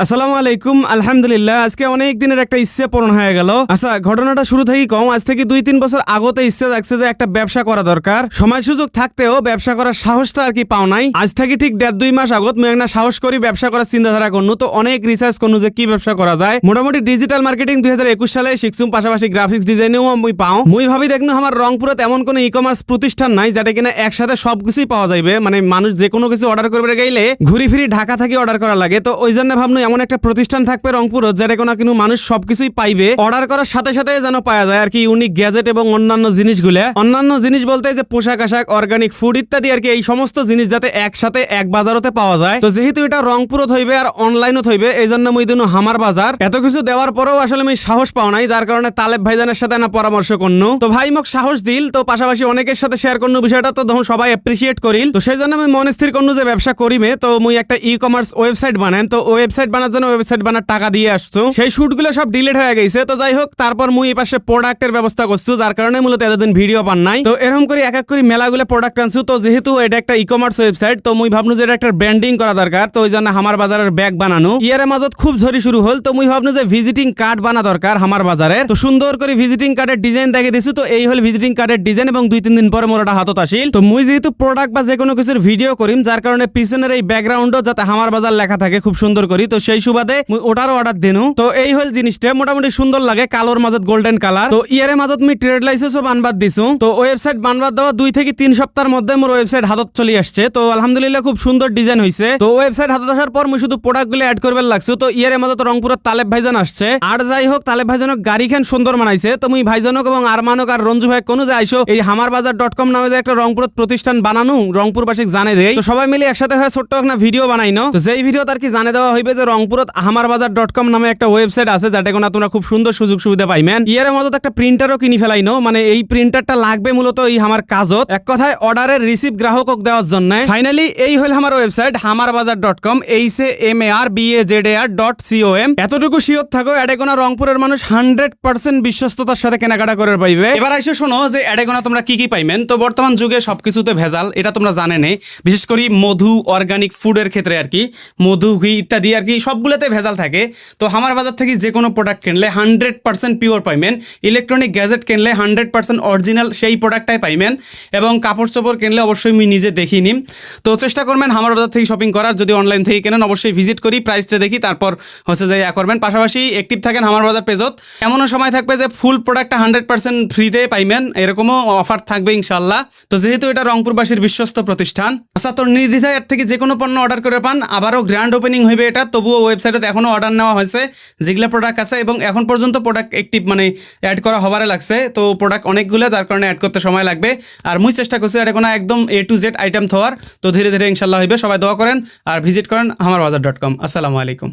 আসসালামু আলাইকুম। আলহামদুলিল্লাহ, আজকে অনেক দিনের একটা ইচ্ছে পূরণ হয়ে গেল। আচ্ছা, ঘটনাটা শুরু থেকেই কম, আজ থেকে 2-3 বছর আগতে ইচ্ছে জাগছে যে একটা ব্যবসা করা দরকার। সময় সুযোগ থাকতেও ব্যবসা করার সাহসটা আর কি পাও নাই। আজ থেকে ঠিক 1.5-2 মাস আগত মুই একটা সাহস করি ব্যবসা করার চিন্তাধারা করনু। তো অনেক রিসার্চ করনু যে কি ব্যবসা করা যায়। মোটামুটি ডিজিটাল মার্কেটিং 2021 সালে শিখছুম, পাশাপাশি গ্রাফিক্স ডিজাইনেও মুই পাও। মুই ভাবি দেখনু আমার রংপুরে এমন কোনো ই কমার্স প্রতিষ্ঠান নাই যেটা কিনা একসাথে সবকিছুই পাওয়া যাবে। মানে মানুষ যে কোনো কিছু অর্ডার করবে গেলে ঘুরি ফিরি ঢাকা থেকে অর্ডার করা লাগে। তো ওই জন্য ভাবনু এমন একটা প্রতিষ্ঠান থাকবে রংপুর যেটা কোনো কিন্তু মানুষ সবকিছুই পাইবে, অর্ডার করার সাথে সাথে যেন পাওয়া যায় আর কি ইউনিক গ্যাজেট এবং অন্যান্য জিনিসগুলো। অন্যান্য জিনিস বলতে যে পোশাক আশাক, অর্গানিক ফুড ইত্যাদি আর কি, এই সমস্ত জিনিস যাতে একসাথে এক বাজারতে পাওয়া যায়। তো যেহেতু এটা রংপুরত হইবে আর অনলাইনত হইবে, এই জন্য মুই দিনু হামার বাজার এত কিছু দেওয়ার পরেও আসলে আমি সাহস পাও নাই, যার কারণে তালেব ভাইজানের সাথে না পরামর্শ করনু। তো ভাই মোক সাহস দিল, তো পাশাপাশি অনেকের সাথে শেয়ার করনু বিষয়টা, তো তখন সবাই অ্যাপ্রিসিয়েট করিল। তো সেই জন্য আমি মন স্থির করনু যে ব্যবসা করিমে। তো মুই একটা ই কমার্স ওয়েবসাইট বানান। তো ওয়েবসাইট বানার জন্য ওয়েবসাইট বানার টাকা দিয়ে আসছো, সেই শুটগুলো সব ডিলিট হয়ে গেছে। তো যাই হোক, তারপর মুই এই পাশে প্রোডাক্টের ব্যবস্থা করছো, যার কারণে মূলত এতদিন ভিডিও পান নাই। তো এরকম করে এক এক করে মেলাগুলো প্রোডাক্ট আনছো। তো যেহেতু এটা একটা ই কমার্স ওয়েবসাইট, তো মুই ভাবনু যে এটা একটা ব্র্যান্ডিং করা দরকার। তো ওই জন্য আমার বাজারের ব্যাগ বানানো ইয়ারের মাজত খুব ঝরি শুরু হল। তো মুই ভাবনু যে ভিজিটিং কার্ড বানা দরকার আমার বাজারে। তো সুন্দর করে ভিজিটিং কার্ডের ডিজাইন দেখে দিছো। তো এই হল ভিজিটিং কার্ডের ডিজাইন, এবং 2-3 দিন পরে মোর এটা হাতত আসিল। তো মুই যেহেতু প্রোডাক্ট বা যে কোনো কিছুর ভিডিও করিম, যার কারণে পিছনের এই ব্যাকগ্রাউন্ডও যাতে আমার বাজার লেখা থাকে খুব সুন্দর করি। তো সেই সুবাদে মুই ওটারও অর্ডার দেনু। তো এই হল জিনিসটা মোটামুটি সুন্দর লাগে, কালোর মাজত গোল্ডেন কালার। তো ইয়ারের মাজত আমি ট্রেড লাইসেন্সও বানবাদ দিছো। তো ওয়েবসাইট বানবাদ দেওয়া 2 থেকে 3 সপ্তাহের মধ্যে মোর ওয়েবসাইট হাতত চলে আসছে। তো আলহামদুলিল্লাহ খুব সুন্দর ডিজাইন হইছে। তো ওয়েবসাইট হাতত আসার পর মুই শুধু প্রোডাক্টগুলো অ্যাড করবার লাগছো। তো ইয়ারের মাজত রংপুরের তালেব ভাইজান আসছে। আর যাই হোক, তালেব ভাইজানক গাড়িখান সুন্দর বানাইছে। তো মুই ভাইজানক এবং আরমানক আর রঞ্জু ভাই কোনো যে আইসো এই hamarbazaar.com নামে যে একটা রংপুরের প্রতিষ্ঠান বানানো রংপুরবাসীক জানে দেই। তো সবাই মিলে একসাথে হয়ে ছোট্ট একটা ভিডিও বানাইনো। তো যেই ভিডিও তার কি জানে দেওয়া হইবে যে রংপুরত hamarbazaar.com নামে একটা ওয়েবসাইট আছে, যেটা কোনো তোমরা খুব সুন্দর সুযোগ সুবিধা পাইবেন। ইয়ারের মতো একটা প্রিন্টারও কিনি ফেলাইনো, মানে এই প্রিন্টারটা লাগবে মূলত এই আমার কাজত, এক কথায় অর্ডারের রিসিভ গ্রাহকক দেওয়ার জন্য। ফাইনালি এই হল আমার ওয়েবসাইট hamarbazaar.com, hamarbazaar.com। এতটুকু শিওর থাকো, এডেগোনা রংপুরের মানুষ 100% বিশ্বস্ততার সাথে কেনাকাটা করে পাইবে। এবার আইসো শোনো যে এডেগোনা তোমরা কি কি পাইবেন। তো বর্তমান যুগে সবকিছুতে ভেজাল, এটা তোমরা জানেনই। বিশেষ করে মধু, অর্গানিক ফুডের ক্ষেত্রে আর কি, মধু, ঘি ইত্যাদি আর কি সবগুলোতে ভেজাল থাকে। তো আমার বাজার থেকে যে কোনো প্রোডাক্ট কিনলে 100% পিওর পাইবেন। ইলেকট্রনিক গ্যাজেট কিনলে 100% অরিজিনাল সেই প্রোডাক্টটাই পাইবেন। এবং কাপড় চোপড় কিনলে অবশ্যই আমি নিজে দেখি নিম। তো চেষ্টা করবেন আমার বাজার থেকে শপিং করার। যদি অনলাইন থেকে কেনেন অবশ্যই ভিজিট করি, প্রাইসটা দেখি, তারপর হচ্ছে যে করবেন। পাশাপাশি অ্যাক্টিভ থাকেন আমার বাজার পেজত। এমনও সময় থাকবে যে ফুল প্রোডাক্টটা 100% ফ্রিতে পাইবেন, এরকমও অফার থাকবে ইনশাল্লাহ। তো যেহেতু এটা রংপুরবাসীর বিশ্বস্ত প্রতিষ্ঠান, আচ্ছা, তো নির্দ্বিধায় এর থেকে যে কোনো পণ্য অর্ডার করে পান। আবারও গ্র্যান্ড ওপেনিং হইবে এটা, তবুও ওয়েবসাইটে এখনও অর্ডার নেওয়া হয়েছে যেগুলো প্রোডাক্ট আছে, এবং এখন পর্যন্ত প্রোডাক্ট অ্যাক্টিভ মানে অ্যাড করা হবারে লাগছে। তো প্রোডাক্ট অনেকগুলো, যার কারণে অ্যাড করতে সময় লাগবে। আর মুই চেষ্টা করছি এটা কোনো একদম A to Z আইটেম থাকার। তো ধীরে ধীরে ইনশাল্লাহ হইবে। সবাই দোয়া করেন আর ভিজিট করেন hamarbazaar.com। আসসালামু আলাইকুম।